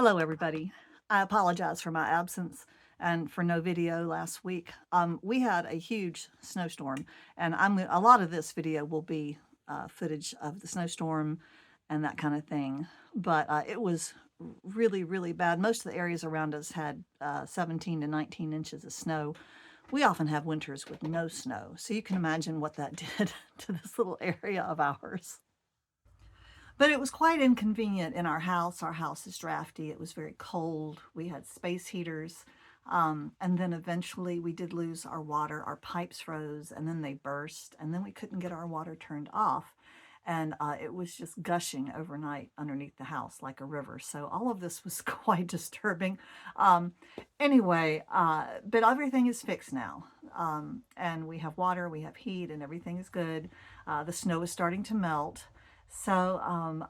Hello, everybody. I apologize for my absence and for no video last week. We had a huge snowstorm, and a lot of this video will be footage of the snowstorm and that kind of thing. But it was really, really bad. Most of the areas around us had 17 to 19 inches of snow. We often have winters with no snow, so you can imagine what that did to this little area of ours. But it was quite inconvenient in our house. Our house is drafty. It was very cold. We had space heaters. And then eventually we did lose our water. Our pipes froze and then they burst. And then we couldn't get our water turned off. And it was just gushing overnight underneath the house like a river. So all of this was quite disturbing. Um, anyway, but everything is fixed now. And we have water, we have heat, and everything is good. The snow is starting to melt. So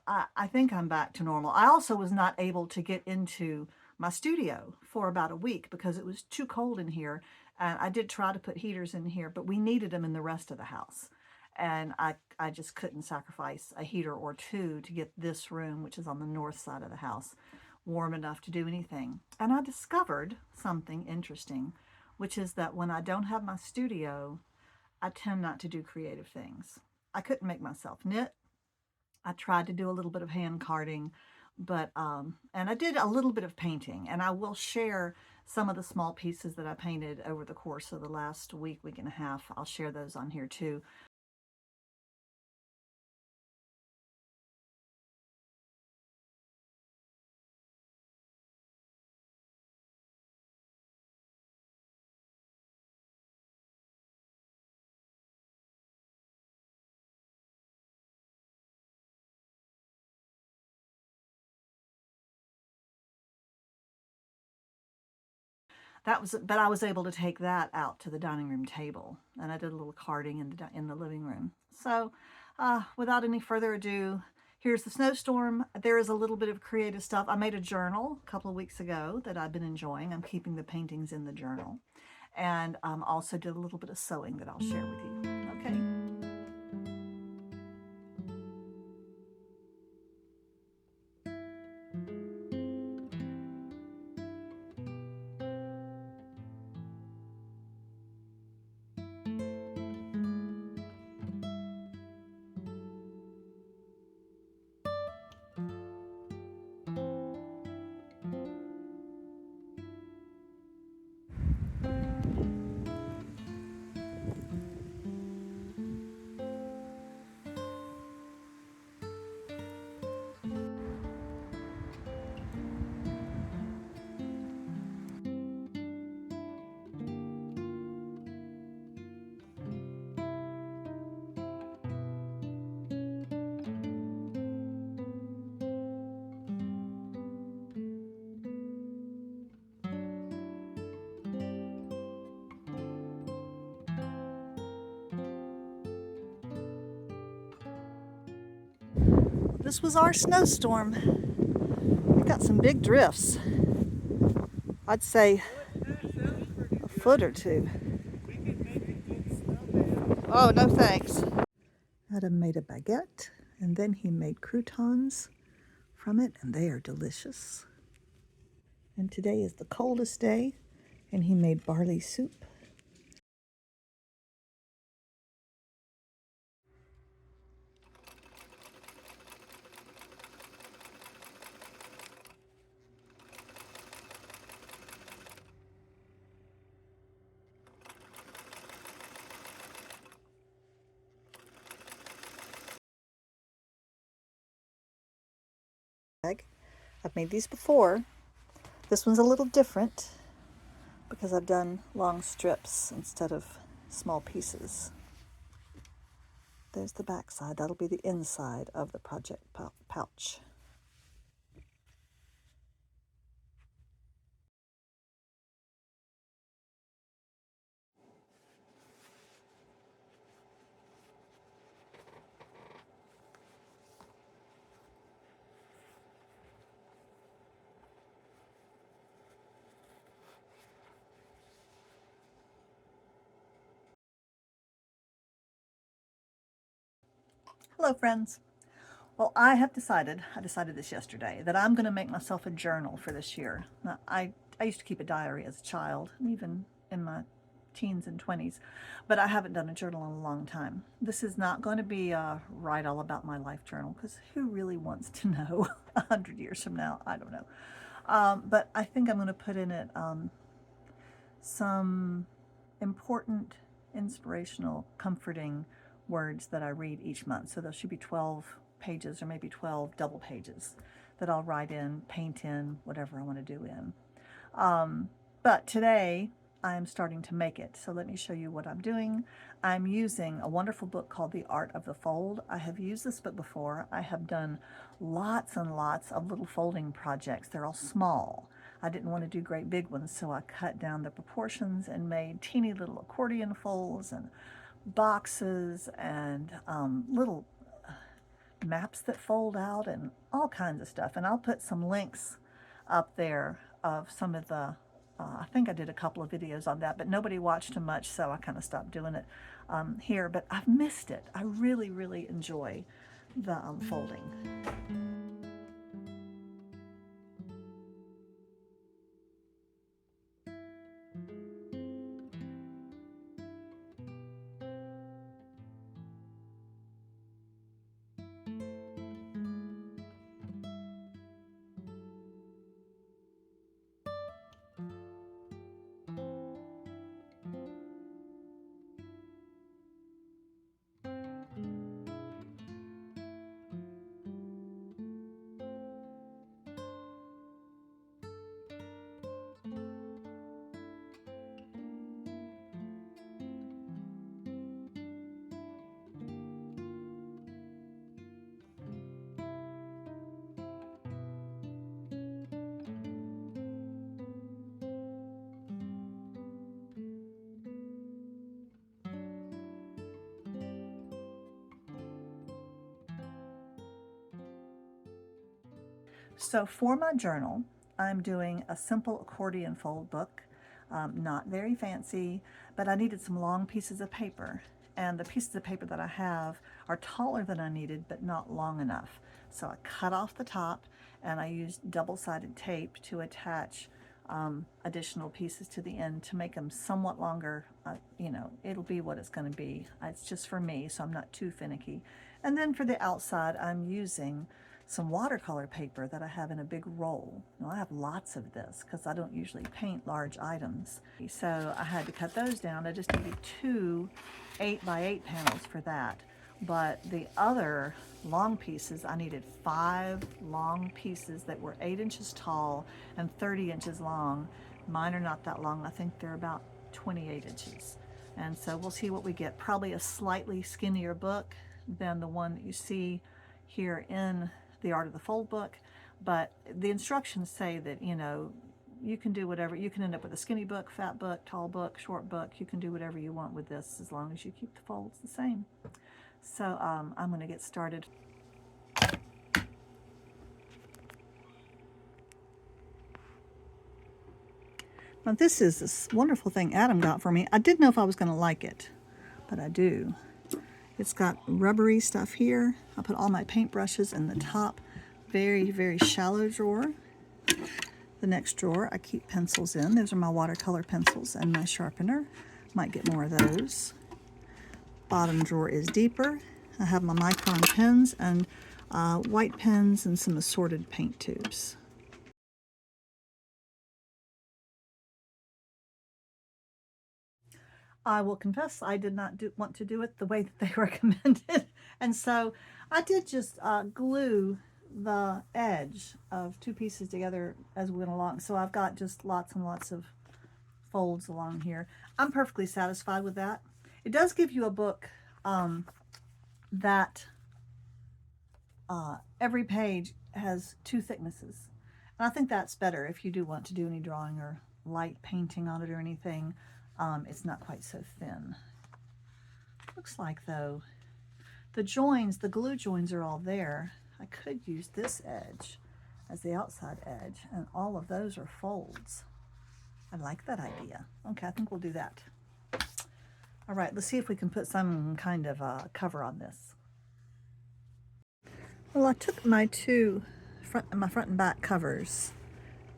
I think I'm back to normal. I also was not able to get into my studio for about a week because it was too cold in here. And I did try to put heaters in here, but we needed them in the rest of the house. And I just couldn't sacrifice a heater or two to get this room, which is on the north side of the house, warm enough to do anything. And I discovered something interesting, which is that when I don't have my studio, I tend not to do creative things. I couldn't make myself knit. I tried to do a little bit of hand carding, but and I did a little bit of painting, and I will share some of the small pieces that I painted over the course of the last week and a half. I'll share those on here too. But I was able to take that out to the dining room table, and I did a little carding in the living room. So, without any further ado, here's the snowstorm. There is a little bit of creative stuff. I made a journal a couple of weeks ago that I've been enjoying. I'm keeping the paintings in the journal, and also did a little bit of sewing that I'll share with you. Okay. This was our snowstorm. We got some big drifts. I'd say a foot or two. Oh, no thanks. Adam made a baguette, and then he made croutons from it, and they are delicious. And today is the coldest day, and he made barley soup. I've made these before. This one's a little different because I've done long strips instead of small pieces. There's the back side. That'll be the inside of the project pouch. Hello, friends. Well, I decided this yesterday, that I'm going to make myself a journal for this year. Now, I used to keep a diary as a child, even in my teens and 20s, but I haven't done a journal in a long time. This is not going to be a write all about my life journal, because who really wants to know 100 years from now? I don't know. But I think I'm going to put in it some important, inspirational, comforting words that I read each month. So there should be 12 pages, or maybe 12 double pages, that I'll write in, paint in, whatever I want to do in. But today I'm starting to make it. So let me show you what I'm doing. I'm using a wonderful book called The Art of the Fold. I have used this book before. I have done lots and lots of little folding projects. They're all small. I didn't want to do great big ones, so I cut down the proportions and made teeny little accordion folds and boxes and little maps that fold out and all kinds of stuff. And I'll put some links up there of some of the, I think I did a couple of videos on that, but nobody watched them much, so I kind of stopped doing it here. But I've missed it. I really, really enjoy the folding. So for my journal, I'm doing a simple accordion fold book, not very fancy, but I needed some long pieces of paper. And the pieces of paper that I have are taller than I needed, but not long enough. So I cut off the top, and I used double-sided tape to attach additional pieces to the end to make them somewhat longer. You know, it'll be what it's going to be. It's just for me, so I'm not too finicky. And then for the outside, I'm using some watercolor paper that I have in a big roll. Now, I have lots of this because I don't usually paint large items. So I had to cut those down. I just needed 2 8x8 panels for that. But the other long pieces, I needed 5 long pieces that were 8 inches tall and 30 inches long. Mine are not that long. I think they're about 28 inches. And so we'll see what we get. Probably a slightly skinnier book than the one that you see here in The Art of the Fold book, but the instructions say that, you know, you can do whatever. You can end up with a skinny book, fat book, tall book, short book. You can do whatever you want with this as long as you keep the folds the same. So I'm going to get started. Now this is this wonderful thing Adam got for me. I didn't know if I was going to like it, but I do. It's got rubbery stuff here. I put all my paintbrushes in the top, very, very shallow drawer. The next drawer I keep pencils in. Those are my watercolor pencils and my sharpener. Might get more of those. Bottom drawer is deeper. I have my micron pens and white pens and some assorted paint tubes. I will confess I did not want to do it the way that they recommended. And so I did just glue the edge of 2 pieces together as we went along. So I've got just lots and lots of folds along here. I'm perfectly satisfied with that. It does give you a book that every page has 2 thicknesses. And I think that's better if you do want to do any drawing or light painting on it or anything. It's not quite so thin. Looks like, though, the joins, the glue joins are all there. I could use this edge as the outside edge, and all of those are folds. I like that idea. Okay, I think we'll do that. All right, let's see if we can put some kind of cover on this. Well, I took my my front and back covers,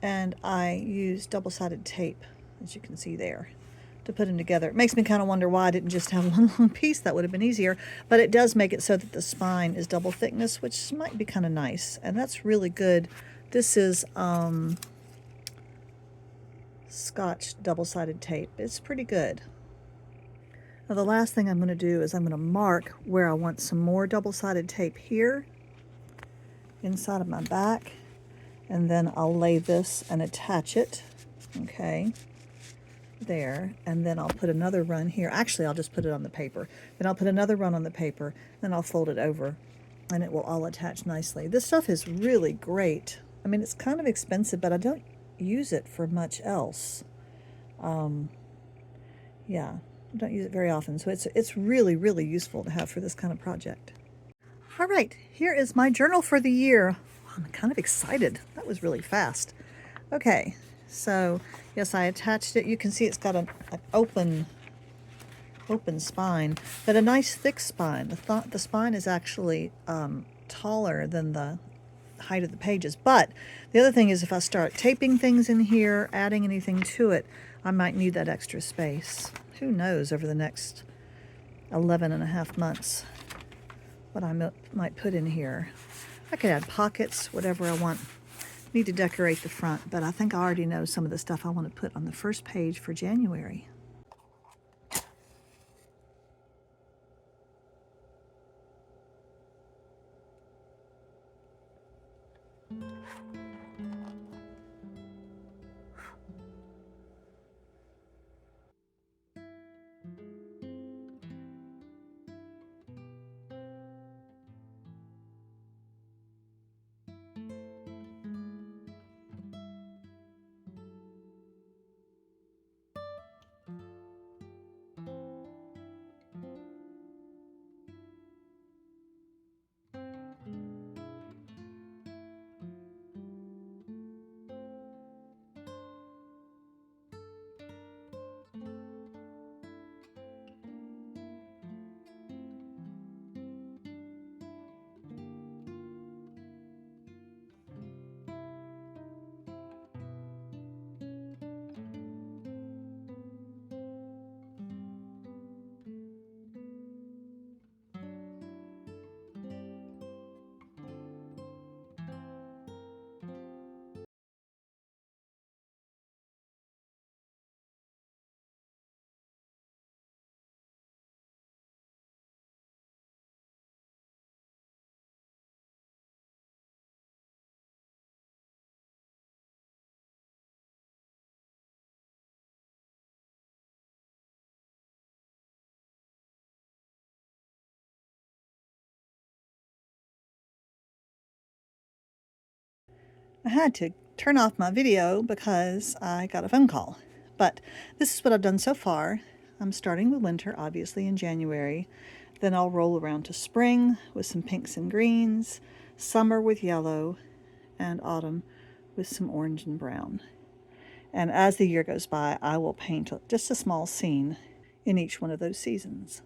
and I used double-sided tape, as you can see there, to put them together. It makes me kind of wonder why I didn't just have one long piece. That would have been easier, but it does make it so that the spine is double thickness, which might be kind of nice, and that's really good. This is Scotch double-sided tape. It's pretty good. Now the last thing I'm going to do is I'm going to mark where I want some more double-sided tape here inside of my back, and then I'll lay this and attach it, okay, there, and then I'll put another run here. Actually, I'll just put it on the paper. Then I'll put another run on the paper, then I'll fold it over, and it will all attach nicely. This stuff is really great. I mean, it's kind of expensive, but I don't use it for much else. Yeah, I don't use it very often, so it's really, really useful to have for this kind of project. All right, here is my journal for the year. I'm kind of excited. That was really fast. Okay, so yes, I attached it. You can see it's got an open spine, but a nice thick spine. The spine is actually taller than the height of the pages. But the other thing is, if I start taping things in here, adding anything to it, I might need that extra space. Who knows over the next 11.5 months what I might put in here. I could add pockets, whatever I want. Need to decorate the front, but I think I already know some of the stuff I want to put on the first page for January. I had to turn off my video because I got a phone call. But this is what I've done so far. I'm starting with winter, obviously, in January. Then I'll roll around to spring with some pinks and greens, summer with yellow, and autumn with some orange and brown. And as the year goes by, I will paint just a small scene in each one of those seasons.